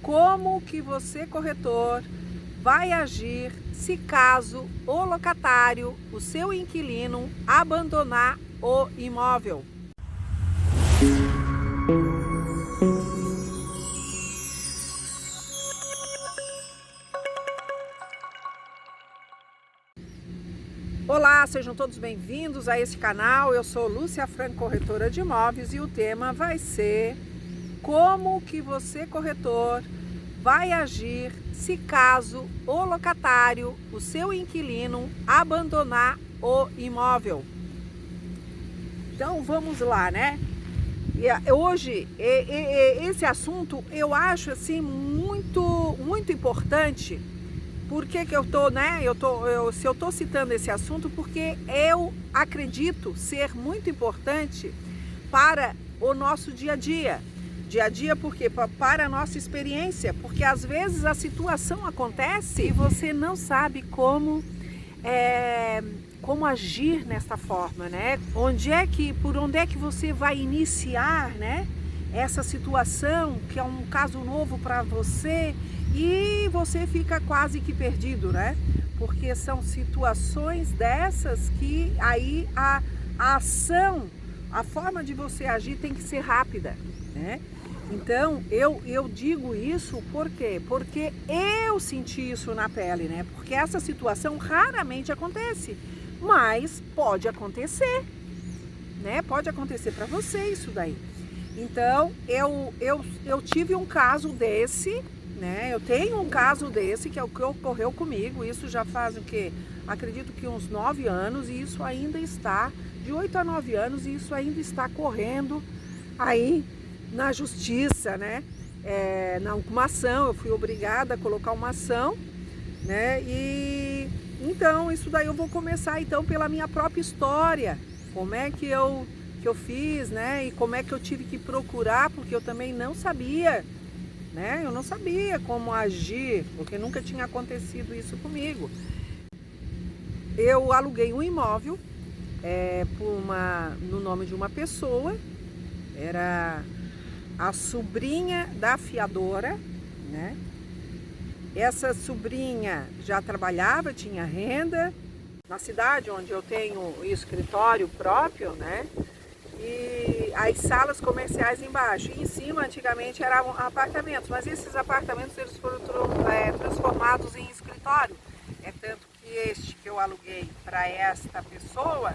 Como que você, corretor, vai agir se caso o locatário, o seu inquilino, abandonar o imóvel? Olá, sejam todos bem-vindos a esse canal. Eu sou Lúcia Franco, corretora de imóveis, e o tema vai ser como que você, corretor, vai agir se caso o locatário, o seu inquilino, abandonar o imóvel. Então vamos lá, né? Hoje esse assunto eu acho assim muito importante. Por que eu tô, né? Se eu tô citando esse assunto, porque eu acredito ser muito importante para o nosso dia a dia. Dia a dia, por quê? Para a nossa experiência, porque às vezes a situação acontece e você não sabe como agir nesta forma, né? Por onde é que você vai iniciar, né? Essa situação que é um caso novo para você e você fica quase que perdido, né? Porque são situações dessas que aí a ação, a forma de você agir tem que ser rápida, né? Então, eu digo isso por quê? Porque eu senti isso na pele, né? Porque essa situação raramente acontece, mas pode acontecer, né? Pode acontecer para você isso daí. Então, eu tive um caso desse, né? Eu tenho um caso desse, que é o que ocorreu comigo. Isso já faz o quê? Acredito que uns 9 anos, e isso ainda está, de 8 a 9 anos, e isso ainda está correndo aí na justiça, né? Uma ação, eu fui obrigada a colocar uma ação, né? E então isso daí eu vou começar então pela minha própria história, como é que eu fiz, né? E como é que eu tive que procurar, porque eu também não sabia, né? Eu não sabia como agir, porque nunca tinha acontecido isso comigo. Eu aluguei um imóvel no nome de uma pessoa, era a sobrinha da fiadora, né? Essa sobrinha já trabalhava, tinha renda na cidade onde eu tenho escritório próprio, né? E as salas comerciais embaixo. E em cima, antigamente, eram apartamentos, mas esses apartamentos eles foram transformados em escritório. É tanto que este que eu aluguei para esta pessoa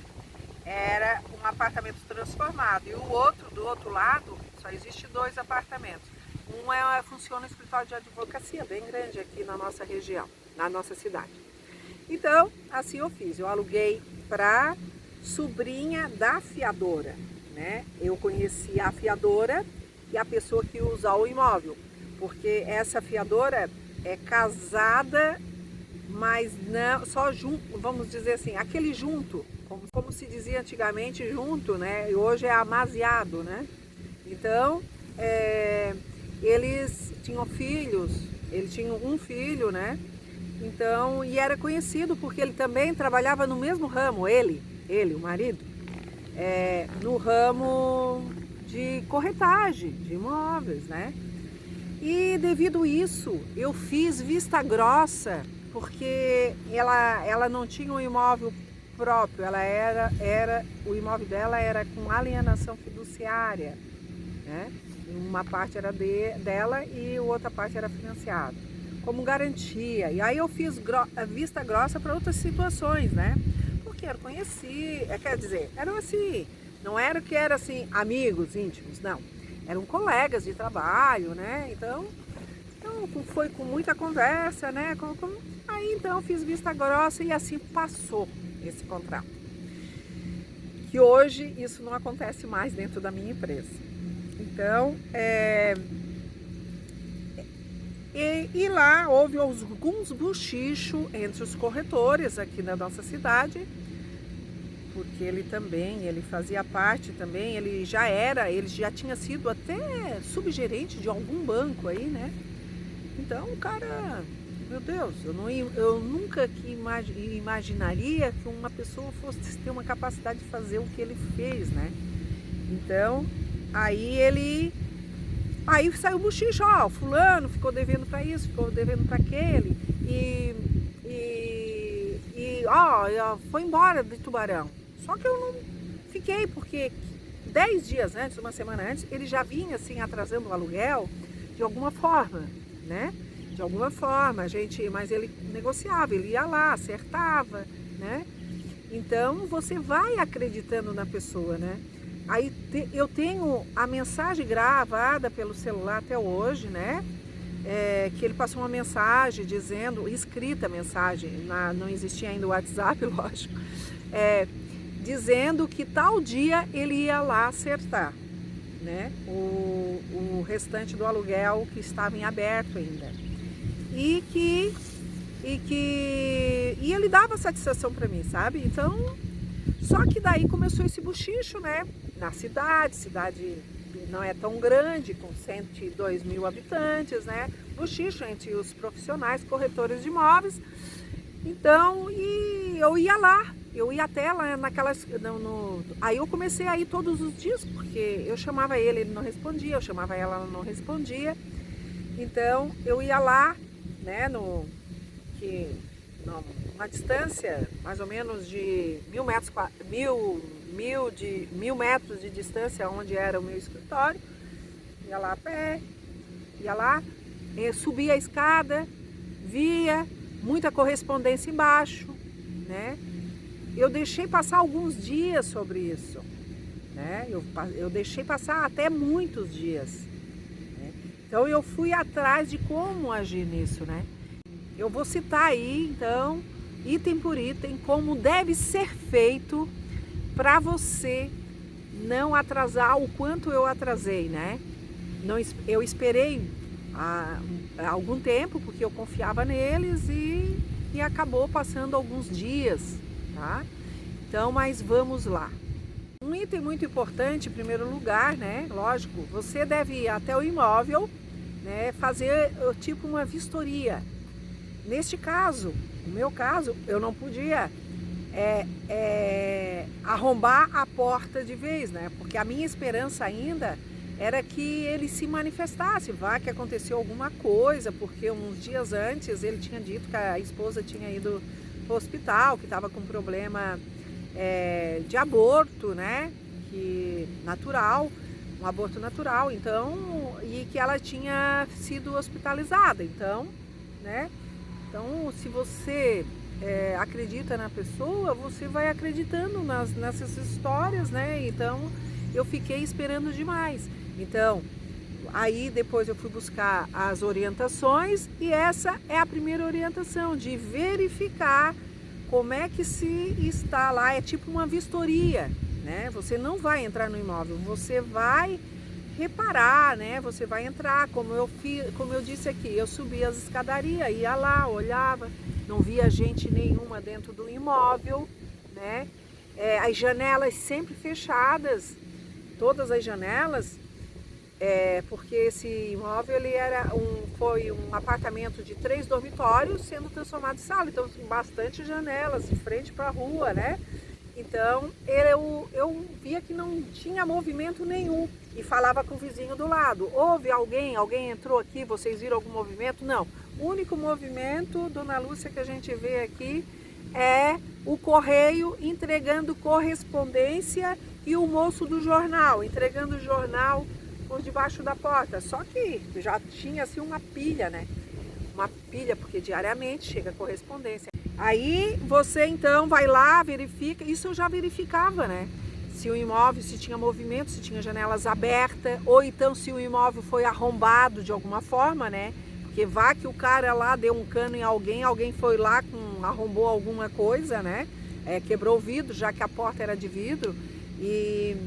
era um apartamento transformado, e o outro, do outro lado, só existe 2 apartamentos. Funciona um escritório de advocacia bem grande aqui na nossa região, na nossa cidade. Então, assim eu fiz, eu aluguei para sobrinha da fiadora, né? Eu conheci a fiadora e a pessoa que usa o imóvel, porque essa fiadora é casada, mas não só junto, vamos dizer assim, aquele junto, como se dizia antigamente, junto, né? E hoje é amaziado, né? Então, eles tinham filhos, ele tinha um filho, né? Então, e era conhecido porque ele também trabalhava no mesmo ramo, ele, o marido, no ramo de corretagem de imóveis, né? E devido a isso, eu fiz vista grossa, porque ela não tinha um imóvel próprio, o imóvel dela era com alienação fiduciária, né? Uma parte era dela e outra parte era financiada, como garantia. E aí eu fiz vista grossa para outras situações, né? Porque eu conheci, quer dizer, eram assim, não era que era assim, amigos íntimos, não. Eram colegas de trabalho, né? Então foi com muita conversa, né? Aí então eu fiz vista grossa e assim passou esse contrato. Que hoje isso não acontece mais dentro da minha empresa. Então, e lá houve alguns buchichos entre os corretores aqui da nossa cidade, porque ele fazia parte também, ele já tinha sido até subgerente de algum banco aí, né? Então o cara, meu Deus, eu nunca imaginaria que uma pessoa fosse ter uma capacidade de fazer o que ele fez, né? Então, aí ele Aí saiu o bochicho, ó, fulano ficou devendo para isso, ficou devendo para aquele, ó, foi embora de Tubarão. Só que eu não fiquei, porque 10 dias antes, uma semana antes, ele já vinha assim atrasando o aluguel de alguma forma, né? De alguma forma, mas ele negociava, ele ia lá, acertava, né? Então você vai acreditando na pessoa, né? Aí eu tenho a mensagem gravada pelo celular até hoje, né? Que ele passou uma mensagem dizendo, escrita a mensagem, não existia ainda o WhatsApp, lógico, dizendo que tal dia ele ia lá acertar, né? O restante do aluguel que estava em aberto ainda. E ele dava satisfação para mim, sabe? Então, só que daí começou esse bochicho, né? Na cidade não é tão grande, com 102 mil habitantes, né? Bochicho entre os profissionais, corretores de imóveis. Então, e eu ia lá, eu ia até lá naquelas... Aí eu comecei a ir todos os dias, porque eu chamava ele não respondia, eu chamava ela, ela não respondia. Então, eu ia lá, né, uma distância mais ou menos de 1.000 metros de distância onde era o meu escritório, ia lá a pé, ia lá, subia a escada, via muita correspondência embaixo, né? Eu deixei passar alguns dias sobre isso, né? Eu deixei passar até muitos dias. Então eu fui atrás de como agir nisso, né? Eu vou citar aí, então, item por item, como deve ser feito para você não atrasar o quanto eu atrasei, né? Eu esperei algum tempo, porque eu confiava neles e acabou passando alguns dias, tá? Então, mas vamos lá. Um item muito importante, em primeiro lugar, né? Lógico, você deve ir até o imóvel, né? Fazer tipo uma vistoria. Neste caso, no meu caso, eu não podia arrombar a porta de vez, né? Porque a minha esperança ainda era que ele se manifestasse, vá que aconteceu alguma coisa, porque uns dias antes ele tinha dito que a esposa tinha ido para o hospital, que estava com problema de aborto, né? Um aborto natural, então, e que ela tinha sido hospitalizada, então, né? Então, se você acredita na pessoa, você vai acreditando nessas histórias, né? Então, eu fiquei esperando demais. Então, aí depois eu fui buscar as orientações e essa é a primeira orientação, de verificar como é que se está lá, é tipo uma vistoria, né? Você não vai entrar no imóvel, você vai reparar, né? Você vai entrar, como eu disse aqui, eu subi as escadarias, ia lá, olhava, não via gente nenhuma dentro do imóvel, né? As janelas sempre fechadas, todas as janelas, porque esse imóvel ele foi um apartamento de 3 dormitórios sendo transformado em sala, então bastante janelas de frente para a rua, né? Então eu via que não tinha movimento nenhum e falava com o vizinho do lado. Houve alguém entrou aqui, vocês viram algum movimento? Não. O único movimento, dona Lúcia, que a gente vê aqui é o correio entregando correspondência e o moço do jornal entregando o jornal por debaixo da porta. Só que já tinha assim uma pilha, né? Uma pilha, porque diariamente chega correspondência. Aí você então vai lá, verifica, isso eu já verificava, né? Se o imóvel, se tinha movimento, se tinha janelas abertas, ou então se o imóvel foi arrombado de alguma forma, né? Porque vá que o cara lá deu um cano em alguém foi lá, arrombou alguma coisa, né? Quebrou o vidro, já que a porta era de vidro. E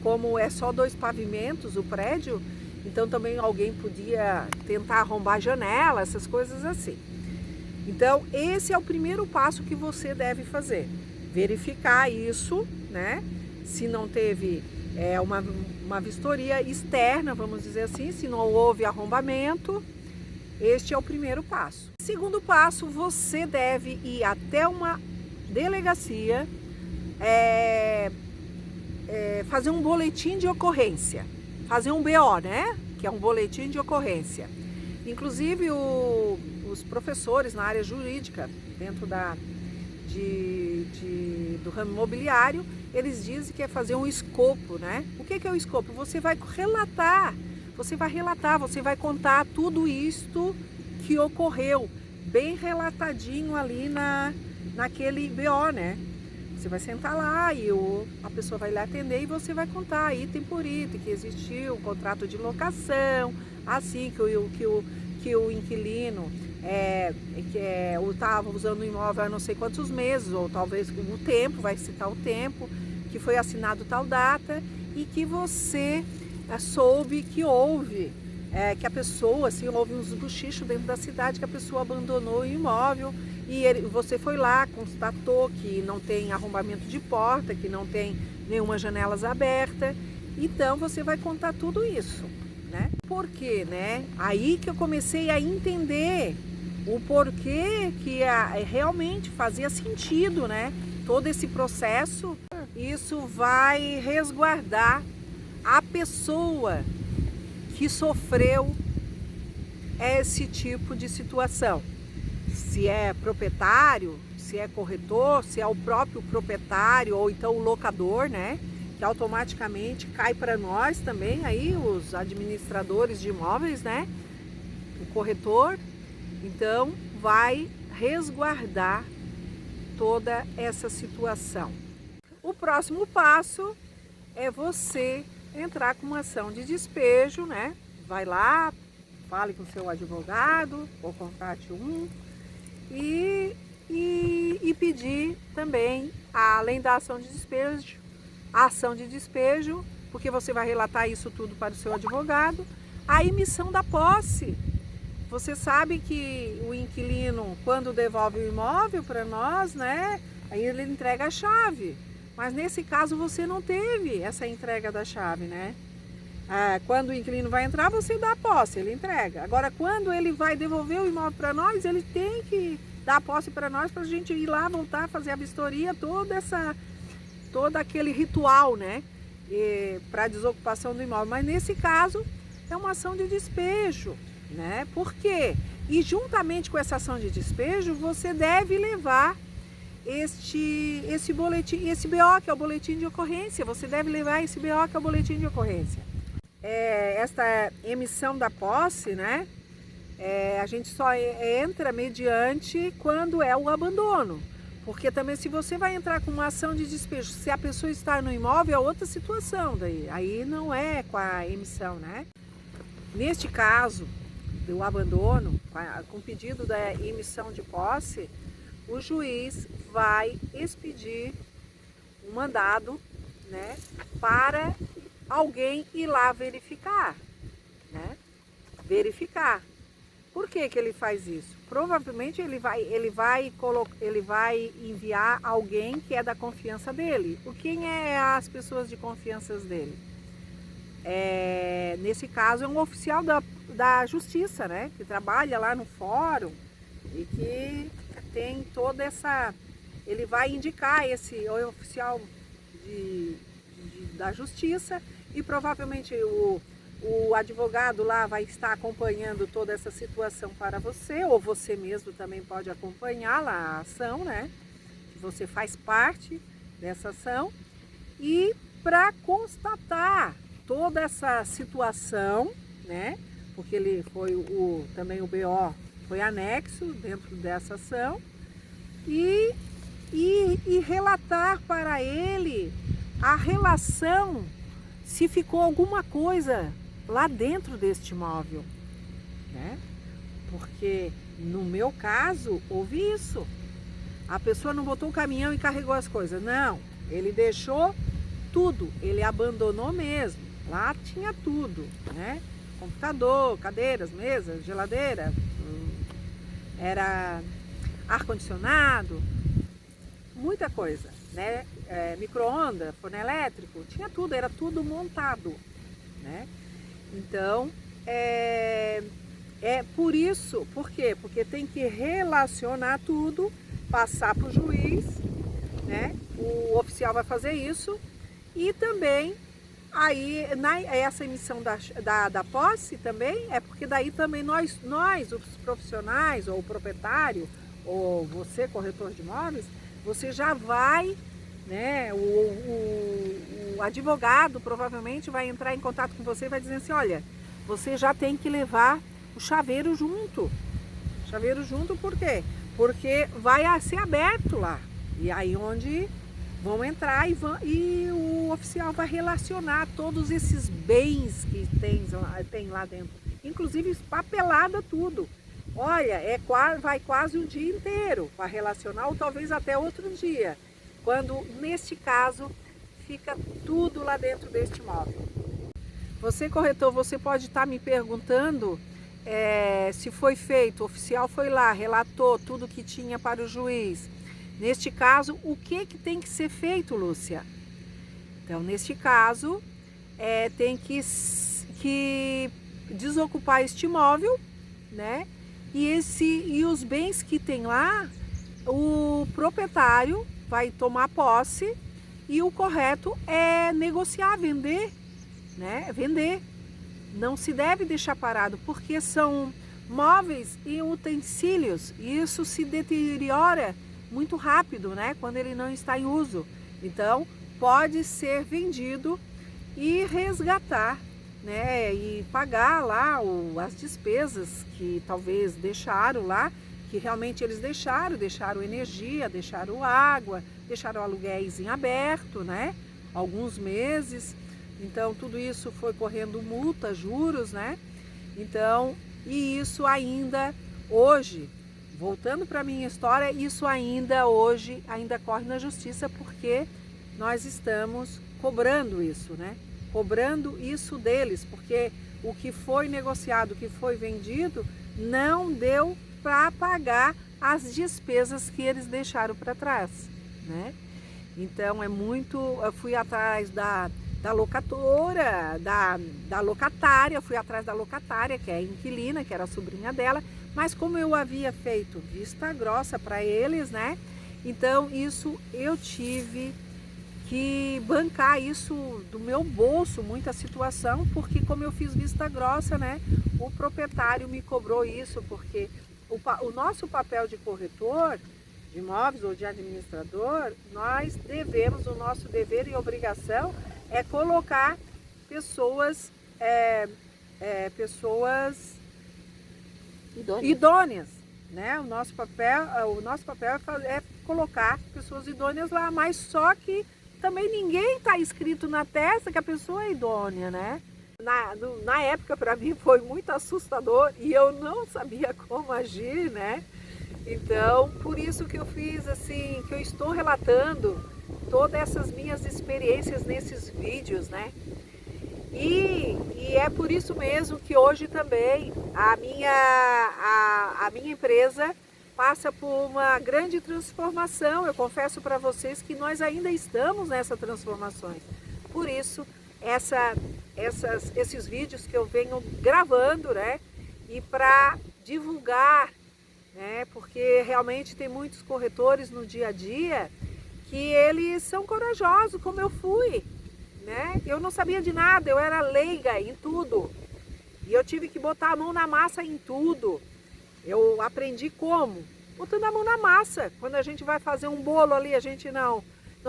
como é só 2 pavimentos o prédio, então também alguém podia tentar arrombar a janela, essas coisas assim. Então, esse é o primeiro passo que você deve fazer. Verificar isso, né? Se não teve uma vistoria externa, vamos dizer assim, se não houve arrombamento, este é o primeiro passo. Segundo passo, você deve ir até uma delegacia, fazer um boletim de ocorrência, fazer um BO, né? que é um boletim de ocorrência. Inclusive os professores na área jurídica, dentro do ramo imobiliário, eles dizem que é fazer um escopo, né? O que é o escopo? Você vai relatar, você vai contar tudo isto que ocorreu, bem relatadinho ali naquele BO, né? Você vai sentar lá e a pessoa vai lhe atender e você vai contar item por item, que existiu um contrato de locação, assim que o inquilino estava usando o imóvel há não sei quantos meses, ou talvez o tempo, vai citar o tempo, que foi assinado tal data e que você soube que houve, que a pessoa, assim, houve uns bochichos dentro da cidade, que a pessoa abandonou o imóvel e você foi lá, constatou que não tem arrombamento de porta, que não tem nenhuma janelas aberta, então você vai contar tudo isso, né? Por quê, né? Aí que eu comecei a entender o porquê que realmente fazia sentido, né? Todo esse processo, isso vai resguardar a pessoa que sofreu esse tipo de situação. Se é proprietário, se é corretor, se é o próprio proprietário ou então o locador, né? Que automaticamente cai para nós também, aí os administradores de imóveis, né? O corretor, então vai resguardar toda essa situação. O próximo passo é você entrar com uma ação de despejo, né? Vai lá, fale com seu advogado ou contrate um e pedir também, além da ação de despejo, a ação de despejo, porque você vai relatar isso tudo para o seu advogado, a emissão da posse. Você sabe que o inquilino, quando devolve o imóvel para nós, né, aí ele entrega a chave. Mas nesse caso você não teve essa entrega da chave, né? Quando o inquilino vai entrar, você dá a posse, ele entrega. Agora, quando ele vai devolver o imóvel para nós, ele tem que dar a posse para nós, para a gente ir lá, voltar, fazer a vistoria, todo aquele ritual, né? Para a desocupação do imóvel. Mas nesse caso, é uma ação de despejo, né? Por quê? E juntamente com essa ação de despejo, você deve levar esse boletim, esse BO, que é o boletim de ocorrência. Você deve levar esse BO, que é o boletim de ocorrência. Esta emissão da posse, né? A gente só entra mediante quando é o abandono. Porque também se você vai entrar com uma ação de despejo, se a pessoa está no imóvel, é outra situação daí. Aí não é com a emissão, né? Neste caso do abandono, com pedido da emissão de posse, o juiz vai expedir um mandado, né, para alguém ir lá verificar, né? Verificar. Por que ele faz isso? Provavelmente ele vai enviar alguém que é da confiança dele. Quem é as pessoas de confiança dele? Nesse caso é um oficial da justiça, né? Que trabalha lá no fórum e que tem toda essa... Ele vai indicar esse oficial da justiça e provavelmente o advogado lá vai estar acompanhando toda essa situação para você, ou você mesmo também pode acompanhar lá a ação, né? Que você faz parte dessa ação. E para constatar toda essa situação, né? Porque ele foi também o BO foi anexo dentro dessa ação e relatar para ele a relação, se ficou alguma coisa lá dentro deste imóvel, né? Porque no meu caso houve isso. A pessoa não botou o caminhão e carregou as coisas, não. Ele deixou tudo, ele abandonou mesmo. Lá tinha tudo, né? Computador, cadeiras, mesas, geladeira, era ar-condicionado, muita coisa, né? Micro-ondas, forno elétrico, tinha tudo, era tudo montado, né? Então, por isso, por quê? Porque tem que relacionar tudo, passar para o juiz, né? O oficial vai fazer isso e também Aí, essa emissão da posse também, é porque daí também nós, os profissionais, ou o proprietário, ou você, corretor de imóveis, você já vai, né, o advogado provavelmente vai entrar em contato com você e vai dizer assim, olha, você já tem que levar o chaveiro junto. Chaveiro junto por quê? Porque vai ser aberto lá. E aí onde vão entrar e o oficial vai relacionar todos esses bens que tem lá dentro. Inclusive papelada tudo. Olha, vai quase o dia inteiro para relacionar, ou talvez até outro dia. Quando, neste caso, fica tudo lá dentro deste imóvel. Você, corretor, você pode estar me perguntando se foi feito, o oficial foi lá, relatou tudo que tinha para o juiz. Neste caso, o que tem que ser feito, Lúcia? Então, neste caso, tem que desocupar este imóvel, né? E os bens que tem lá, o proprietário vai tomar posse e o correto é negociar, vender, né? Vender. Não se deve deixar parado, porque são móveis e utensílios, e isso se deteriora muito rápido, né? Quando ele não está em uso. Então, pode ser vendido e resgatar, né? E pagar lá as despesas que talvez deixaram lá, que realmente eles deixaram energia, deixaram água, deixaram aluguéis em aberto, né? Alguns meses. Então, tudo isso foi correndo multa, juros, né? Então, e isso ainda hoje, voltando para a minha história, isso ainda hoje corre na justiça, porque nós estamos cobrando isso, né? Cobrando isso deles, porque o que foi negociado, o que foi vendido, não deu para pagar as despesas que eles deixaram para trás, né? Então, eu fui atrás da locadora, da locatária, fui atrás da locatária, que é a inquilina, que era a sobrinha dela, mas como eu havia feito vista grossa para eles, né? Então, isso eu tive que bancar isso do meu bolso, muita situação, porque como eu fiz vista grossa, né? O proprietário me cobrou isso, porque o nosso papel de corretor de imóveis ou de administrador, nós devemos, o nosso dever e obrigação é colocar pessoas idôneas, né? O nosso papel é colocar pessoas idôneas lá, mas só que também ninguém está escrito na testa que a pessoa é idônea, né? Na época, para mim, foi muito assustador e eu não sabia como agir, né? Então, por isso que eu fiz assim, que eu estou relatando todas essas minhas experiências nesses vídeos, né? E é por isso mesmo que hoje também a minha empresa passa por uma grande transformação. Eu confesso para vocês que nós ainda estamos nessas transformações. Por isso, esses vídeos que eu venho gravando, né? E para divulgar, né? Porque realmente tem muitos corretores no dia a dia que eles são corajosos, como eu fui, né? Eu não sabia de nada, eu era leiga em tudo. E eu tive que botar a mão na massa em tudo. Eu aprendi como? Botando a mão na massa. Quando a gente vai fazer um bolo ali, a gente não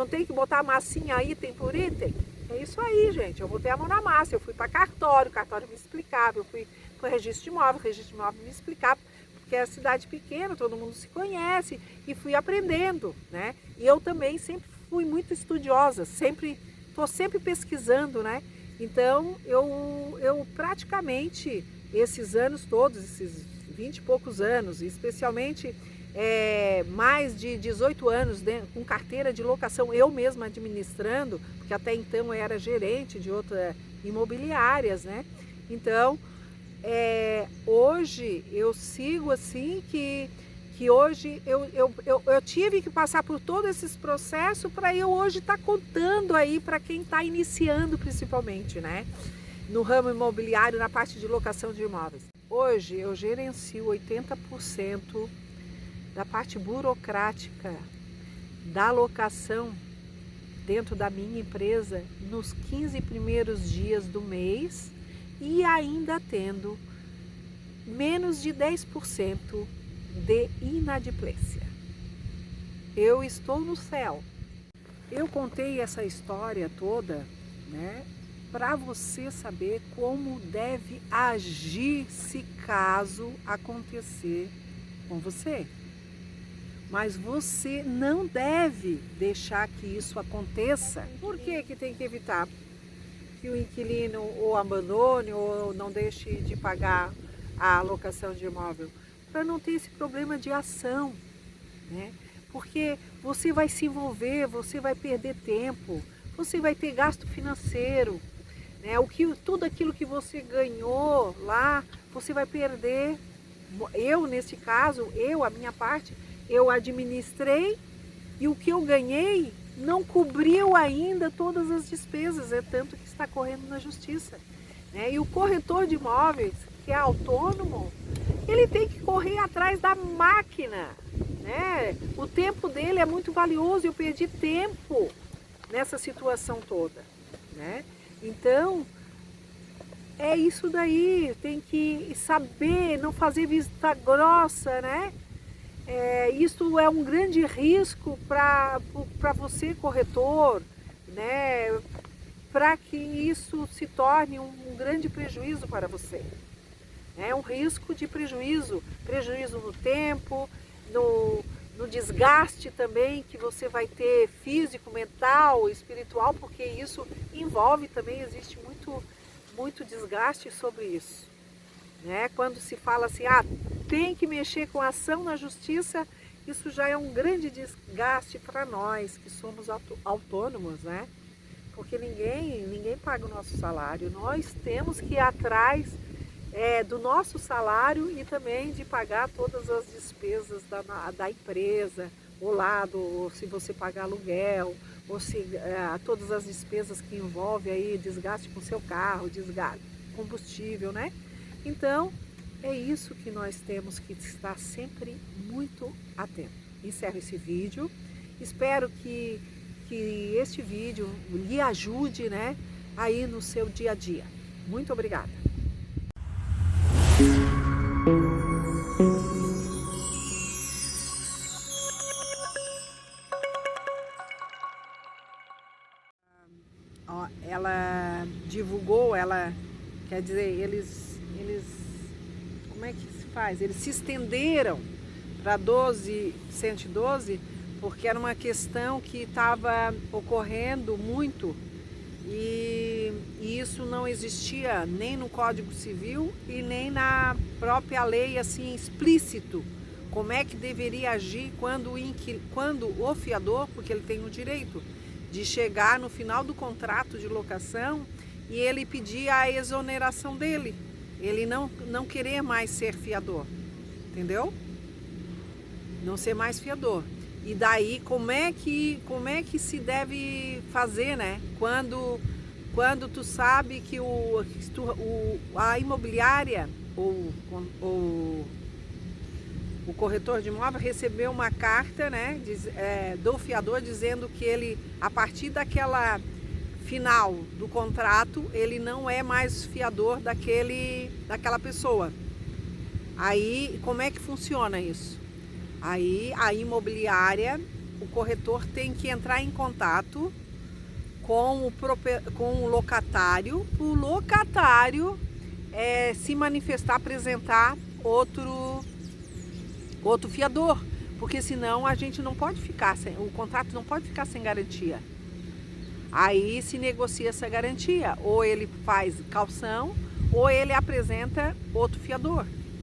tem que botar a massinha item por item. É isso aí, gente. Eu botei a mão na massa. Eu fui para cartório, o cartório me explicava. Eu fui para o registro de imóvel, o registro de imóvel me explicava. Porque é cidade pequena, todo mundo se conhece. E fui aprendendo, né? E eu também sempre fui muito estudiosa. Estou sempre pesquisando, né? Então, eu praticamente, esses anos todos, esses 20 e poucos anos, especialmente mais de 18 anos com carteira de locação, eu mesma administrando, porque até então eu era gerente de outras imobiliárias, né? Então, hoje eu sigo assim que hoje eu tive que passar por todos esses processos para eu hoje estar contando aí para quem está iniciando principalmente, né? No ramo imobiliário, na parte de locação de imóveis. Hoje eu gerencio 80% da parte burocrática da locação dentro da minha empresa nos 15 primeiros dias do mês e ainda tendo menos de 10% de inadimplência. Eu estou no céu. Eu contei essa história toda, né, para você saber como deve agir se caso acontecer com você. Mas você não deve deixar que isso aconteça. Por que que tem que evitar que o inquilino ou abandone ou não deixe de pagar a alocação de imóvel? Para não ter esse problema de ação, né? Porque você vai se envolver, você vai perder tempo, você vai ter gasto financeiro, né? Tudo aquilo que você ganhou lá, você vai perder. Eu, nesse caso, a minha parte, eu administrei e o que eu ganhei não cobriu ainda todas as despesas, é tanto que está correndo na justiça, né? E o corretor de imóveis, que é autônomo, ele tem que correr atrás da máquina, né? O tempo dele é muito valioso, eu perdi tempo nessa situação toda, né? Então, é isso daí, tem que saber, não fazer vista grossa, né? Isso é um grande risco para você, corretor, né? Para que isso se torne um grande prejuízo para você. É um risco de prejuízo no tempo, no desgaste também que você vai ter físico, mental, espiritual, porque isso envolve também, existe muito desgaste sobre isso, né? Quando se fala assim, tem que mexer com a ação na justiça, isso já é um grande desgaste para nós que somos autônomos, né? Porque ninguém paga o nosso salário, nós temos que ir atrás do nosso salário e também de pagar todas as despesas da empresa, ou se você pagar aluguel, ou se todas as despesas que envolvem aí, desgaste com o seu carro, desgaste combustível, né? Então, é isso que nós temos que estar sempre muito atento. Encerro esse vídeo, espero que este vídeo lhe ajude, né, aí no seu dia a dia. Muito obrigada. Ela divulgou, quer dizer, eles, como é que se faz? Eles se estenderam para 112, porque era uma questão que estava ocorrendo muito e isso não existia nem no Código Civil e nem na própria lei assim explícito. Como é que deveria agir quando o fiador, porque ele tem o direito de chegar no final do contrato de locação e ele pedir a exoneração dele, ele não querer mais ser fiador, entendeu? Não ser mais fiador. E daí como é que se deve fazer, né? Quando tu sabe que a imobiliária ou o corretor de imóvel recebeu uma carta, né, do fiador dizendo que ele, a partir daquela final do contrato, ele não é mais fiador daquela pessoa. Aí, como é que funciona isso? Aí, a imobiliária, o corretor tem que entrar em contato com o locatário, para o locatário se manifestar, apresentar outro fiador, porque senão a gente não pode ficar o contrato não pode ficar sem garantia. Aí se negocia essa garantia, ou ele faz caução, ou ele apresenta outro fiador.